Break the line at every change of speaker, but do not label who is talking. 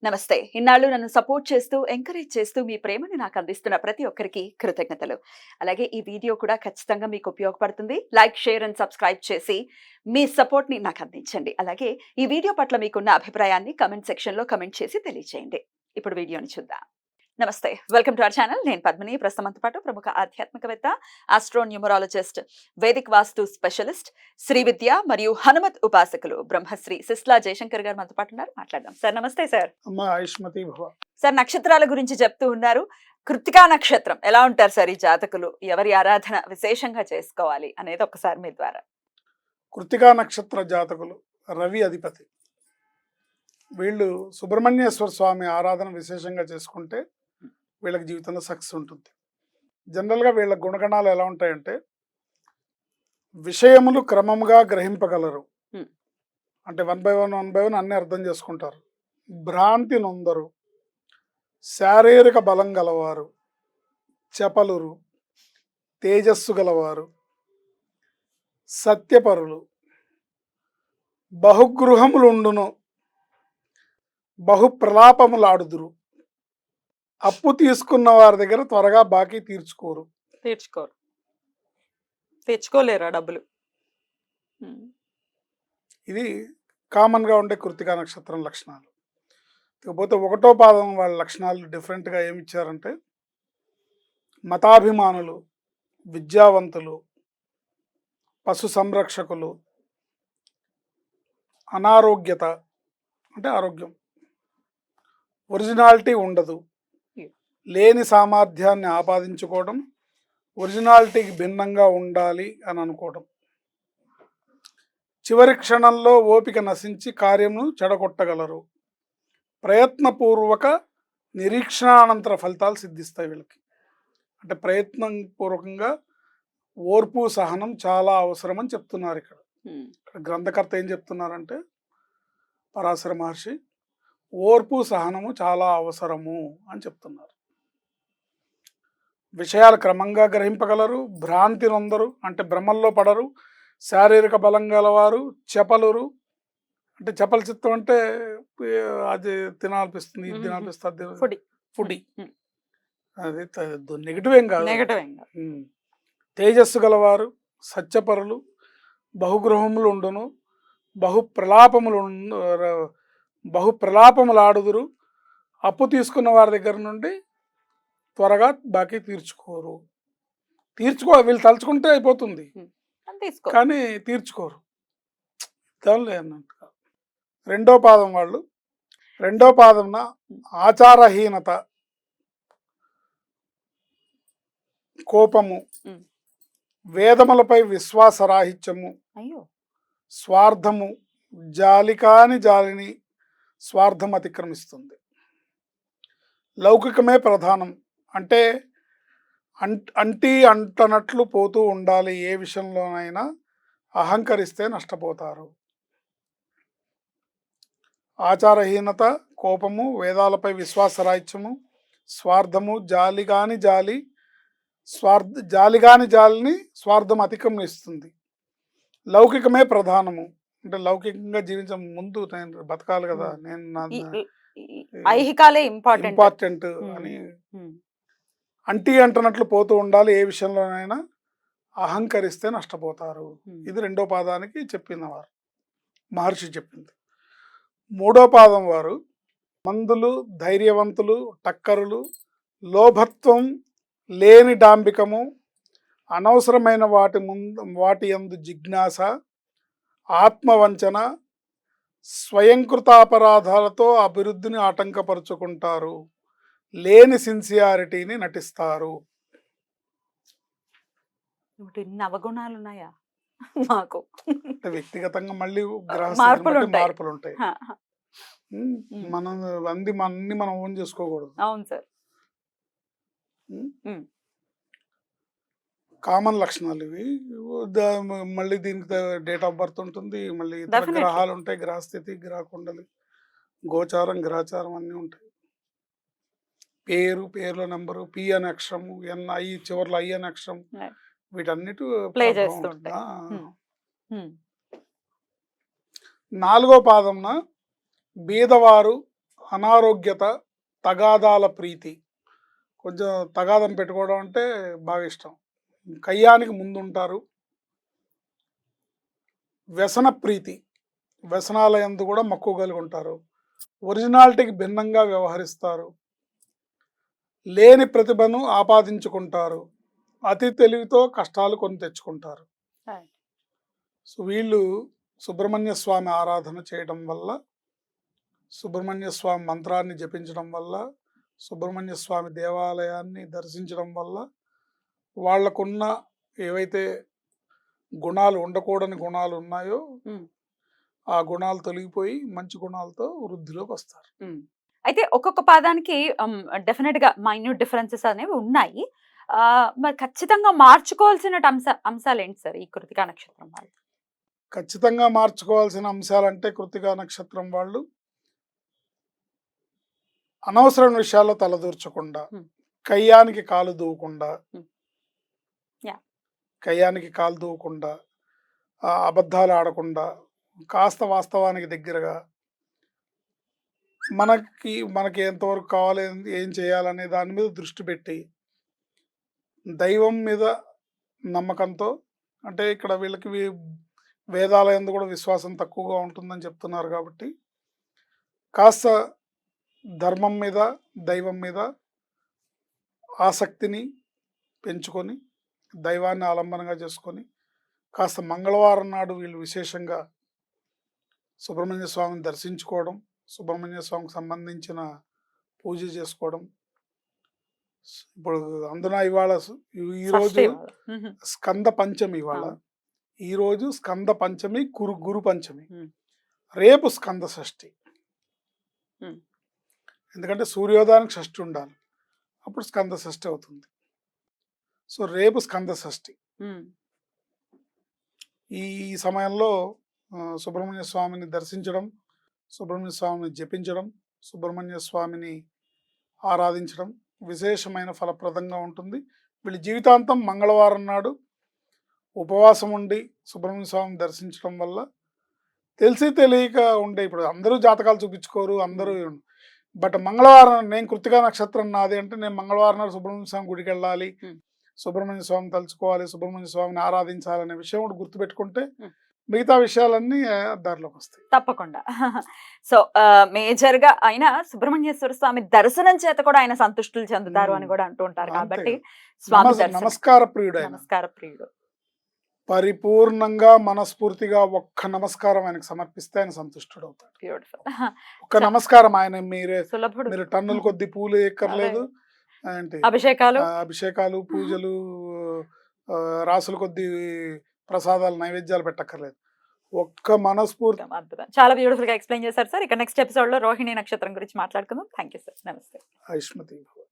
నమస్తే. ఇన్నాళ్ళు నన్ను సపోర్ట్ చేస్తూ, ఎంకరేజ్ చేస్తూ మీ ప్రేమని నాకు అందిస్తున్న ప్రతి ఒక్కరికి కృతజ్ఞతలు. అలాగే ఈ వీడియో కూడా ఖచ్చితంగా మీకు ఉపయోగపడుతుంది. లైక్, షేర్ అండ్ సబ్స్క్రైబ్ చేసి మీ సపోర్ట్‌ని నాకు అందించండి. అలాగే ఈ వీడియో పట్ల మీకున్న అభిప్రాయాన్ని కామెంట్ సెక్షన్‌లో కామెంట్ చేసి తెలియజేయండి. ఇప్పుడు వీడియోని చూద్దాం. నమస్తే. Welcome to our channel. నేను పద్మిని. ప్రస్తుతం మనతో పాటు ప్రముఖ ఆధ్యాత్మికవేత్త, ఆస్ట్రోన్యూమరాలజిస్ట్, వేదిక్ వాస్తు స్పెషలిస్ట్, శ్రీ విద్య మరియు హనుమత్ ఉపాసకులు బ్రహ్మశ్రీ సిస్లా జయశంకర్ గారు మనతో పాటు ఉన్నారు. మాట్లాడదాం. సార్ నమస్తే సార్.
అమ్మ ఆయుష్మతి భవ.
సార్ నక్షత్రాల గురించి చెప్తూ ఉన్నారు. కృత్తికా నక్షత్రం ఎలా ఉంటారు సార్ ఈ జాతకులు? ఎవరి ఆరాధన విశేషంగా చేసుకోవాలి అనేది ఒకసారి మీ ద్వారా.
కృత్తికా నక్షత్ర జాతకులు రవి అధిపతి. వీళ్ళు సుబ్రహ్మణ్యేశ్వర స్వామి ఆరాధన విశేషంగా చేసుకుంటే వీళ్ళకి జీవితంలో సక్సెస్ ఉంటుంది. జనరల్గా వీళ్ళ గుణగణాలు ఎలా ఉంటాయంటే, విషయములు క్రమంగా గ్రహింపగలరు. అంటే 1 by 1 అన్ని అర్థం చేసుకుంటారు. భ్రాంతి నొందరు, శారీరక బలం గలవారు, చపలురు, తేజస్సు గలవారు, సత్యపరులు, బహుగృహములుండును, బహుప్రలాపములాడుదురు, అప్పు తీసుకున్న వారి దగ్గర త్వరగా బాకీ
తెచ్చుకోలేరా డబ్బులు?
ఇది కామన్గా ఉండే కృత్తికా నక్షత్రం లక్షణాలు. ఇకపోతే 1వ పాదం వాళ్ళ లక్షణాలు డిఫరెంట్గా ఏమి ఇచ్చారంటే, మతాభిమానులు, విద్యావంతులు, పశు సంరక్షకులు, అనారోగ్యత అంటే ఆరోగ్యం, ఒరిజినాలిటీ ఉండదు, లేని సామర్థ్యాన్ని ఆపాదించుకోవడం, ఒరిజినాలిటీకి భిన్నంగా ఉండాలి అని అనుకోవడం, చివరి క్షణంలో ఓపిక నశించి కార్యమును చెడగొట్టగలరు, ప్రయత్నపూర్వక నిరీక్షణానంతర ఫలితాలు సిద్ధిస్తాయి వీళ్ళకి. అంటే ప్రయత్నం పూర్వకంగా ఓర్పు సహనం చాలా అవసరం అని చెప్తున్నారు. ఇక్కడ గ్రంథకర్త ఏం చెప్తున్నారంటే, పరాశర మహర్షి ఓర్పు సహనము చాలా అవసరము అని చెప్తున్నారు. విషయాలు క్రమంగా గ్రహింపగలరు, భ్రాంతి నొందరు అంటే భ్రమల్లో పడరు, శారీరక బలం గలవారు, చపలురు అంటే చపల చిత్తం అంటే అది తినాలనిపిస్తుంది, ఇది తినాలనిపిస్తుంది, ఫుడ్ అది నెగిటివ్ ఏం కాదు. తేజస్సు గలవారు, సత్యపరులు, బహుగృహములు ఉండును, బహుప్రలాపములాడుదురు, అప్పు తీసుకున్న వారి దగ్గర నుండి త్వరగా బాకీ తీర్చుకోరు. వీళ్ళు తలుచుకుంటే అయిపోతుంది కానీ తీర్చుకోరు. దానిలో అన్నట్టుగా 2వ పాదం వాళ్ళు, 2వ పాదంన ఆచారహీనత, కోపము, వేదములపై విశ్వాసరాహిత్యము, స్వార్థము, జాలికాని జాలిని స్వార్థం అతిక్రమిస్తుంది. లౌకికమే ప్రధానం అంటే అంటనట్లు పోతూ ఉండాలి. ఏ విషయంలోనైనా అహంకరిస్తే నష్టపోతారు. ఆచారహీనత, కోపము, వేదాలపై విశ్వాసరాహిత్యము, స్వార్థము, జాలిగాని జాలిని స్వార్థం అతిక్రమిస్తుంది. లౌకికమే ప్రధానము అంటే లౌకికంగా జీవించే ముందు నేను బతకాలి కదా, నేను ఇంపార్టెంట్ అని అంటనట్లు పోతూ ఉండాలి. ఏ విషయంలోనైనా అహంకరిస్తే నష్టపోతారు. ఇది 2వ పాదానికి చెప్పినవారు మహర్షి చెప్పింది. 3వ పాదం వారు మందులు, ధైర్యవంతులు, టక్కరులు, లోభత్వం లేని డాంబికము, అనవసరమైన వాటి యందు జిజ్ఞాస, ఆత్మవంచన, స్వయంకృతాపరాధాలతో అభివృద్ధిని ఆటంకపరుచుకుంటారు, లేని సిన్సియారిటీని నటిస్తారు.
అవగుణాలు ఉన్నాయా మాకు?
వ్యక్తిగతంగా మళ్ళీ మార్పులు ఉంటాయి. మనం అన్ని మనం ఓన్ చేసుకోకూడదు.
అవును సార్.
కామన్ లక్షణాలు ఇవి. మళ్ళీ దీనికి డేట్ ఆఫ్ బర్త్ ఉంటుంది, మళ్ళీ ఇతర గ్రహాలు ఉంటాయి, గ్రహస్థితి, గ్రహకుండలి, గోచారం, గ్రహచారం అన్నీ ఉంటాయి. పేరులో నెంబరు, పి అనే అక్షరము, ఐ చివరిలో ఐ అనే అక్షరం, వీటన్నిటి
ప్లే చేస్తుంటాయి.
4వ పాదంన బీదవారు, అనారోగ్యత, తగాదాల ప్రీతి. కొంచెం తగాదం పెట్టుకోవడం అంటే బాగా ఇష్టం. కయ్యానికి ముందుంటారు. వ్యసన ప్రీతి, వ్యసనాల యందు కూడా మక్కువ కలిగి ఉంటారు. ఒరిజినాలిటీకి భిన్నంగా వ్యవహరిస్తారు. లేని ప్రతిభను ఆపాదించుకుంటారు. అతి తెలివితో కష్టాలు కొని తెచ్చుకుంటారు.
Right.
సో వీళ్ళు సుబ్రహ్మణ్య స్వామి ఆరాధన చేయడం వల్ల, సుబ్రహ్మణ్య స్వామి మంత్రాన్ని జపించడం వల్ల, సుబ్రహ్మణ్య స్వామి దేవాలయాన్ని దర్శించడం వల్ల వాళ్ళకున్న ఏవైతే గుణాలు, ఉండకూడని గుణాలు ఉన్నాయో
Mm.
ఆ గుణాలు తొలగిపోయి మంచి గుణాలతో వృద్ధిలోకి వస్తారు.
అయితే ఒక్కొక్క పాదానికి డెఫినెట్ గా మైన్యూట్ డిఫరెన్సెస్ అనేవి ఉన్నాయి. మరి ఖచ్చితంగా మార్చుకోవాల్సిన అంశాలు ఏంటి సార్ ఈ కృతికా నక్షత్రం వాళ్ళు?
ఖచ్చితంగా మార్చుకోవాల్సిన అంశాలంటే కృత్తికా నక్షత్రం వాళ్ళు అనవసరమైన విషయాల్లో తలదూర్చకుండా,
Hmm.
కయ్యానికి కాలు దూవకుండా,
Yeah.
కయ్యానికి కాలు దూవకుండా, అబద్ధాలు ఆడకుండా, కాస్త వాస్తవానికి దగ్గరగా, మనకి ఎంతవరకు కావాలి, ఏం చేయాలనే దాని మీద దృష్టి పెట్టి, దైవం మీద నమ్మకంతో, అంటే ఇక్కడ వీళ్ళకి వేదాల యందు కూడా విశ్వాసం తక్కువగా ఉంటుందని చెప్తున్నారు కాబట్టి కాస్త ధర్మం మీద, దైవం మీద ఆసక్తిని పెంచుకొని, దైవాన్ని ఆలంబనగా చేసుకొని, కాస్త మంగళవారం నాడు వీళ్ళు విశేషంగా సుబ్రహ్మణ్య స్వామిని దర్శించుకోవడం, సుబ్రహ్మణ్య స్వామికి సంబంధించిన పూజ చేసుకోవడం. ఇప్పుడు అందున ఇవాళ ఈరోజు
షష్ఠి వాళ్ళు.
స్కంద పంచమి, ఇవాళ ఈరోజు స్కంద పంచమి, గురు పంచమి,
Hmm.
రేపు స్కంద షష్ఠి.
Hmm.
ఎందుకంటే సూర్యోదయానికి షష్ఠి ఉండాలి, అప్పుడు స్కంద షష్ఠి అవుతుంది. సో రేపు స్కంద షష్ఠి.
Mm.
ఈ సమయంలో సుబ్రహ్మణ్య స్వామిని దర్శించడం, సుబ్రహ్మణ్య స్వామిని జపించడం, సుబ్రహ్మణ్య స్వామిని ఆరాధించడం విశేషమైన ఫలప్రదంగా ఉంటుంది. వీళ్ళ జీవితాంతం మంగళవారం నాడు ఉపవాసం ఉండి సుబ్రహ్మణ్య స్వామిని దర్శించడం వల్ల తెలిసి తెలియక ఉండే, ఇప్పుడు అందరూ జాతకాలు చూపించుకోరు, అందరూ, బట్ మంగళవారం నేను కృత్తికా నక్షత్రం నాది అంటే నేను మంగళవారం నాడు సుబ్రహ్మణ్య స్వామి గుడికి వెళ్ళాలి, సుబ్రహ్మణ్య స్వామిని తలుచుకోవాలి, సుబ్రహ్మణ్య స్వామిని ఆరాధించాలనే విషయం కూడా గుర్తుపెట్టుకుంటే మిగతా విషయాలన్నీ దారిలోకి వస్తాయి
తప్పకుండా. సో మేజర్ గా ఆయన సుబ్రహ్మణ్యేశ్వర స్వామి దర్శనం చేత కూడా ఆయన సంతుష్టులు చెందుతారు అని కూడా అంటూ ఉంటారు. కాబట్టి స్వామి దర్శనం,
నమస్కార ప్రియుడు ఆయన,
నమస్కార ప్రియుడు.
పరిపూర్ణంగా మనస్ఫూర్తిగా ఒక్క నమస్కారం ఆయనకు సమర్పిస్తే ఆయన సంతుష్టుడు అవుతాడు.
బ్యూటిఫుల్.
ఒక్క నమస్కారం, ఆయన
సులభుడు.
మీరు టన్నుల కొద్ది పూలు ఎక్కర్లేదు, ఏంటి అభిషేకాలు, పూజలు, రాసుల కొద్ది ప్రసాదాలు, నైవేద్యాలు పెట్టక్కర్లేదు, ఒక్క మనస్ఫూర్తి.
అద్భుతం. చాలా బ్యూటిఫుల్ గా ఎక్స్ప్లెయిన్ చేశారు సార్. ఇక నెక్స్ట్ ఎపిసోడ్ లో రోహిణి నక్షత్రం గురించి మాట్లాడుకుందాం. Thank you sir. నమస్తే.
ఐష్మతి.